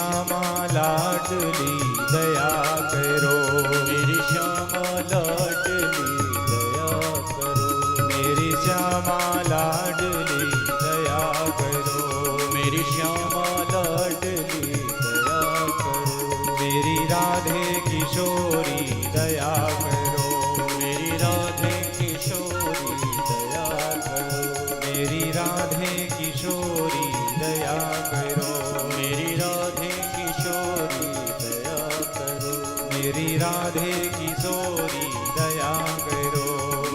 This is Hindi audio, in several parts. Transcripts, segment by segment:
श्यामा लाडली दया करो, मेरी श्यामा लाडली दया करो, मेरी श्यामा लाडली दया करो, मेरी श्यामा लाडली दया करो, मेरी राधे किशोरी दया करो, मेरी राधे किशोरी दया करो, मेरी राधे किशोरी दया करो, मेरी राधे किशोरी दया करो, मेरी राधे किशोरी दया करो,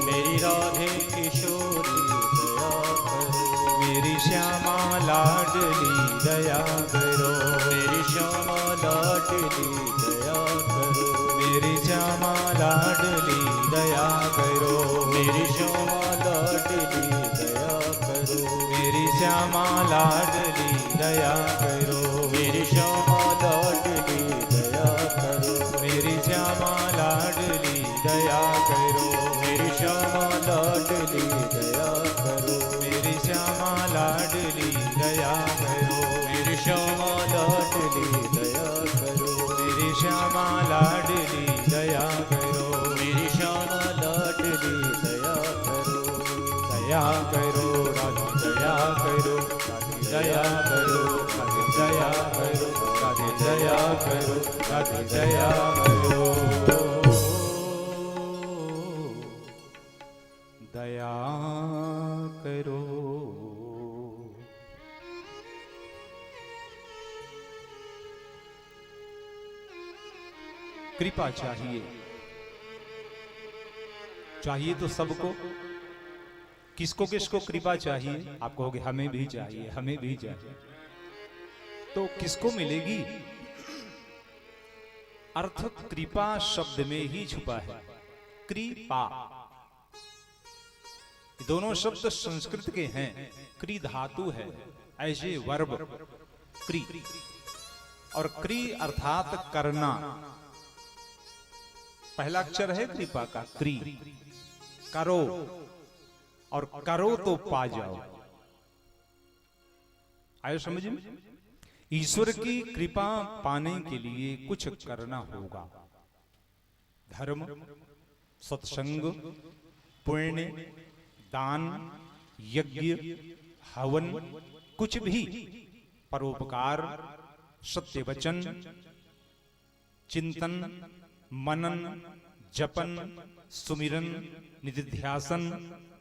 मेरी राधे किशोरी दया करो, मेरी श्यामा लाडली दया करो, मेरी श्यामा लाडली दया करो, मेरी श्यामा लाडली दया करो, मेरी श्यामा लाडली दया करो, मेरी श्यामा लाडली दया करो, मेरी श्यामा लाडली दया करो, मेरी श्यामा लाडली दया करो, मेरी श्यामा लाडली दया करो, मेरी श्यामा लाडली दया करो, मेरी श्यामा लाडली दया करो, मेरी श्यामा लाडली दया करो, मेरी श्यामा लाडली दया करो, दया करो राधे दया करो, राधे दया करो, राधे दया करो, राधे दया करो, राधे दया करो, दया करो। कृपा चाहिए, चाहिए तो सबको, किसको किसको कृपा चाहिए? आप कहोगे हमें भी चाहिए, हमें भी चाहिए। तो किसको मिलेगी? अर्थ कृपा शब्द में ही छुपा है। कृपा, दोनों शब्द संस्कृत के हैं। क्री धातु है, ऐसे वर्ब क्री, और क्री अर्थात करना। पहला अक्षर है कृपा का क्री, करो, और करो तो पा जाओ। आयो समझ में? ईश्वर की कृपा पाने के लिए कुछ करना होगा। धर्म, सत्संग, पुण्य, दान, यज्ञ, हवन, कुछ भी, परोपकार, सत्य वचन, चिंतन, मनन, जपन, सुमिरन, निधिध्यासन,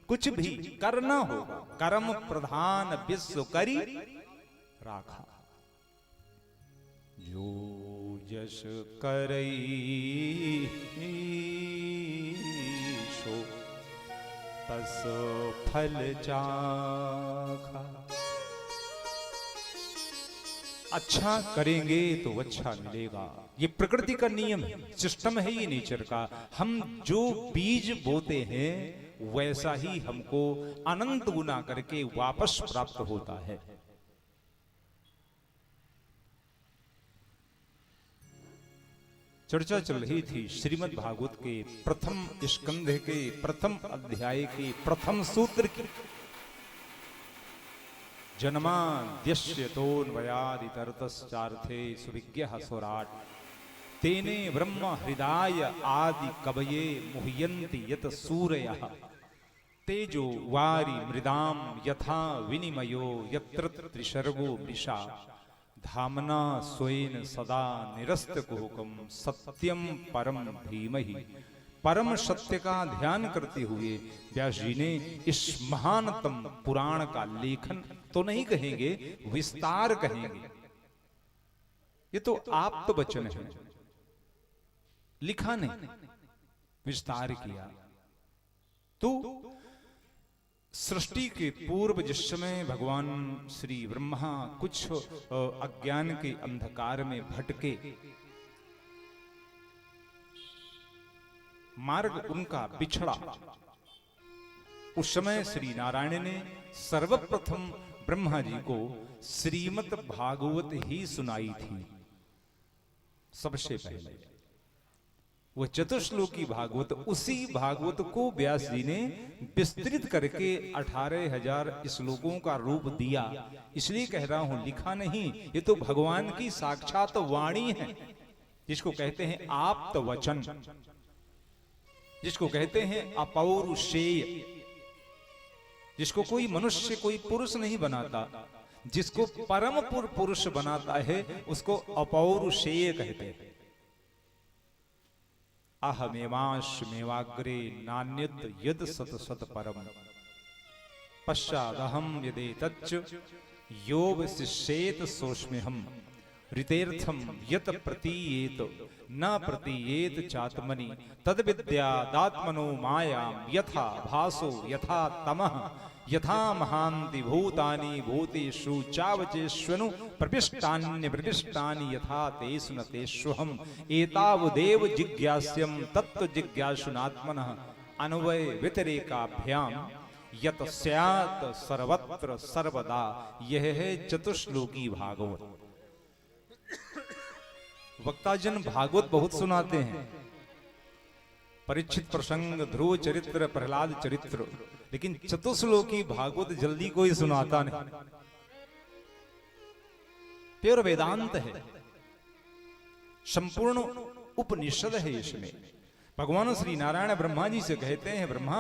कुछ भी करना होगा। कर्म प्रधान विश्व करी राखा, जो जस करई सो तस फल चाखा। अच्छा करेंगे तो अच्छा मिलेगा, ये प्रकृति का नियम है, सिस्टम है ये नेचर का। हम जो बीज बोते हैं वैसा ही हमको अनंत गुना करके वापस प्राप्त होता है। चर्चा चल रही थी श्रीमद् भागवत के प्रथम स्कंध के प्रथम अध्याय के प्रथम सूत्र की। जन्माद्यस्य तोन्वयादितरतश्चार्थे सुविज्ञः स्वराट् तेने ब्रह्म हृदय आदि कवये मुह्यन्ति यत सूरयः तेजो वारि मृदाम यथा विनिमयो यत्र त्रिशर्गो मृषा धामना स्वेन सदा निरस्तकुहकं सत्यम परम धीमहि। परम सत्य का ध्यान करते हुए व्यास जी ने इस महानतम पुराण का लेखन तो नहीं कहेंगे, विस्तार कहेंगे। ये तो आप्त वचन है, लिखा नहीं, विस्तार किया। तो सृष्टि के पूर्व जिस समय भगवान श्री ब्रह्मा कुछ अज्ञान के अंधकार में भटके, मार्ग उनका बिछड़ा, उस समय श्री नारायण ने सर्वप्रथम ब्रह्मा जी को श्रीमद् भागवत ही सुनाई थी सबसे पहले। वो चतुश्लोकी भागवत, उसी भागवत को व्यास जी ने विस्तृत करके 18,000 श्लोकों का रूप दिया। इसलिए कह रहा हूं लिखा नहीं, ये तो भगवान की साक्षात वाणी है, जिसको कहते हैं आप्त वचन, जिसको कहते हैं अपौरुषेय, जिसको कोई मनुष्य कोई पुरुष नहीं बनाता, जिसको परम पुरुष बनाता है उसको अपौरुषेय कहते हैं। अहमेवाश्मेवाग्रे नान्यत यद सत सत परम पश्चादहम यदेतच्च यो विशिष्येत सोऽस्म्यहम् ऋतेर्थम यत प्रतीयेत न प्रतीयेत चात्मनि तद विद्यादात्मनो मायां यथा भासो यथा तमः यथा महान्ति भूतानि भूतेषु चावचेष्वनु प्रविष्टान्य प्रविष्टानि यथा तेषु न तेष्वहम् एतावदेव जिज्ञास्यं तत्व जिज्ञासुनात्मनः अन्वय व्यतिरेकाभ्यां यत स्यात् सर्वत्र सर्वदा। यह है चतुश्लोकी भागवत। वक्ताजन भागवत बहुत सुनाते हैं, परीक्षित प्रसंग, ध्रुव चरित्र, प्रहलाद चरित्र, लेकिन चतुश्लोकी भागवत जल्दी कोई सुनाता नहीं। प्योर वेदांत है, संपूर्ण उपनिषद है। इसमें भगवान श्री नारायण ब्रह्मा जी से कहते हैं, ब्रह्मा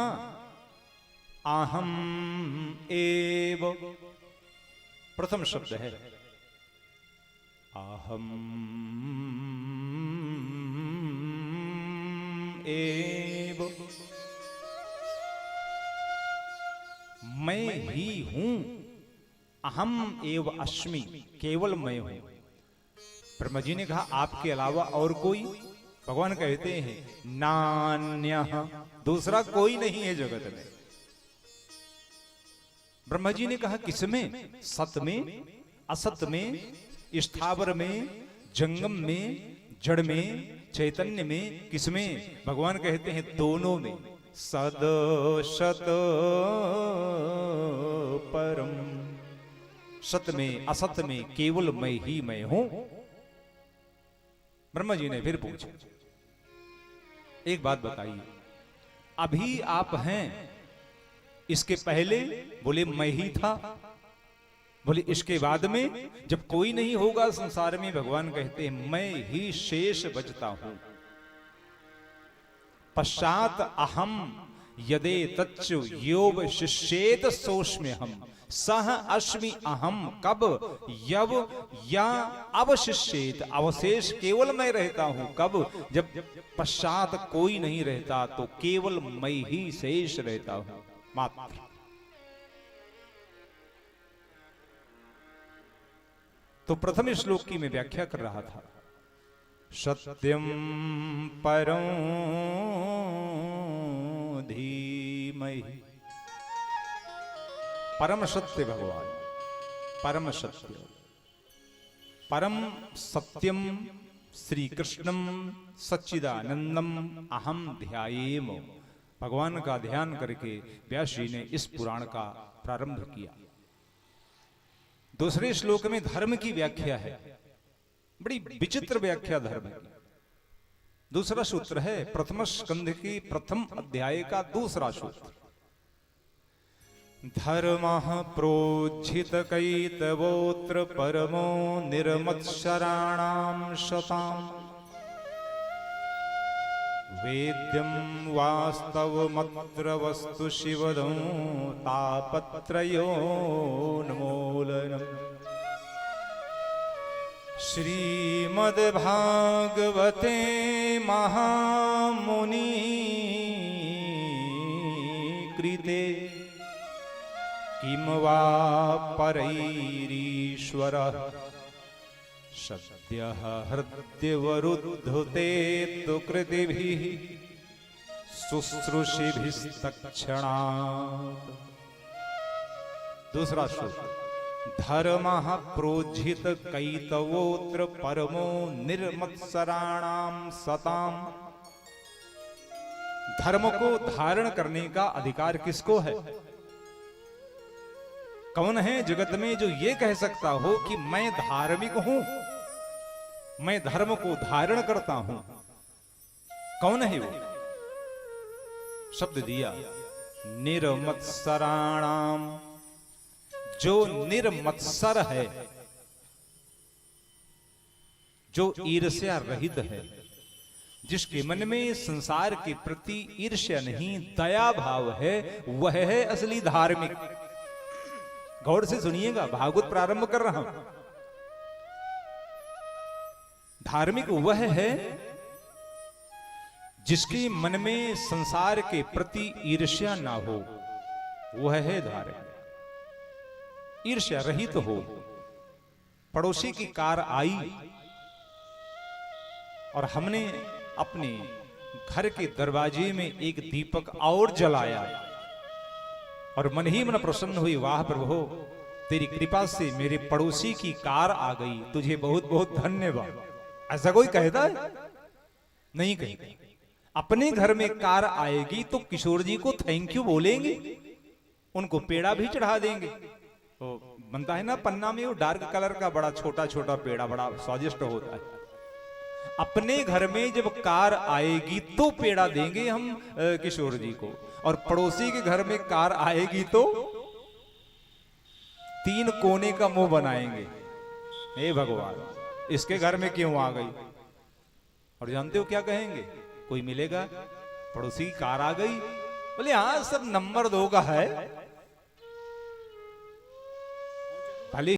आहम एव, प्रथम शब्द है आहम एव, मैं ही हूं, अहम एव अस्मि, केवल मैं हूं। ब्रह्मा जी ने कहा आपके अलावा और कोई? भगवान कहते हैं नान्यः, दूसरा कोई नहीं है जगत में। ब्रह्मा जी ने कहा किसमें? सत में, असत में, स्थावर में, जंगम में, जड़ में, चैतन्य में, किसमें? भगवान कहते हैं दोनों में। सद सत परम, सत में असत में केवल मैं ही मैं हूं। ब्रह्मा जी ने फिर पूछा एक बात बताइए, अभी आप हैं, इसके पहले? बोले मैं ही था। बोले इसके बाद में? जब कोई नहीं होगा संसार में, भगवान कहते हैं मैं ही शेष बचता हूं। पश्चात अहम यदे तच्चु यो विशिष्येत सोऽस्म्यहम् सह अस्मि अहम, कब? यब या अवशिष्येत, अवशेष केवल मैं रहता हूं। कब? जब पश्चात कोई नहीं रहता तो केवल मैं ही शेष रहता हूं मात्र। तो प्रथम श्लोक की मैं व्याख्या कर रहा था, सत्यम परं धीमहि, परम सत्य भगवान, परम सत्य, परम सत्यम श्री कृष्णम सच्चिदानंदम अहम ध्यायेम। भगवान का ध्यान करके व्यास जी ने इस पुराण का प्रारंभ किया। दूसरे श्लोक में धर्म की व्याख्या है, बड़ी विचित्र व्याख्या धर्म की। दूसरा सूत्र है प्रथम स्कंध की प्रथम अध्याय का दूसरा सूत्र, धर्मः प्रोज्झित कैतवोत्र परमो निर्मत्सराणां शताम् वेद्यं वास्तवमत्र वस्तु शिवदं तापत्रयोन्मूलनम्। श्रीमद्भागवते महामुनि कृते किं वा परैरीश्वरः सद्यः हृद्यवरुद्धते तु कृतिभिः शुश्रूषिभिस्तक्षणात्। दूसरा श्लोक, धर्मः प्रोज्झित कैतवोत्र परमो निर्मत्सराणां सताम्। धर्म को धारण करने का अधिकार किसको है? कौन है जगत में जो ये कह सकता हो कि मैं धार्मिक हूं, मैं धर्म को धारण करता हूं? कौन है वो? शब्द दिया निर्मत्सराणाम, जो निर्मत्सर है, जो ईर्ष्या रहित है, जिसके मन में संसार के प्रति ईर्ष्या नहीं दया भाव है, वह है असली धार्मिक। गौर से सुनिएगा, भागवत प्रारंभ कर रहा हूं। धार्मिक वह है जिसके मन में संसार के प्रति ईर्ष्या ना हो, वह है धार्मिक। ईर्ष्या रहित हो। पड़ोसी की कार आई और हमने अपने घर के दरवाजे में एक दीपक और जलाया और मन ही मन प्रसन्न हुई, वाह प्रभु तेरी कृपा से मेरे पड़ोसी की कार आ गई, तुझे बहुत बहुत धन्यवाद। ऐसा कोई कहता है? नहीं कहता। अपने घर में कार आएगी तो किशोर जी को थैंक यू बोलेंगे, उनको पेड़ा भी चढ़ा देंगे। तो बनता है ना पन्ना में, वो डार्क कलर का बड़ा छोटा छोटा पेड़ा, बड़ा स्वादिष्ट होता है। अपने घर में जब कार आएगी तो पेड़ा देंगे हम किशोर जी को, और पड़ोसी के घर में कार आएगी तो 3 कोने का मुंह बनाएंगे, हे भगवान इसके घर में क्यों आ गई। और जानते हो क्या कहेंगे? कोई मिलेगा, पड़ोसी की कार आ गई, बोले हाँ सब नंबर 2 का है, भले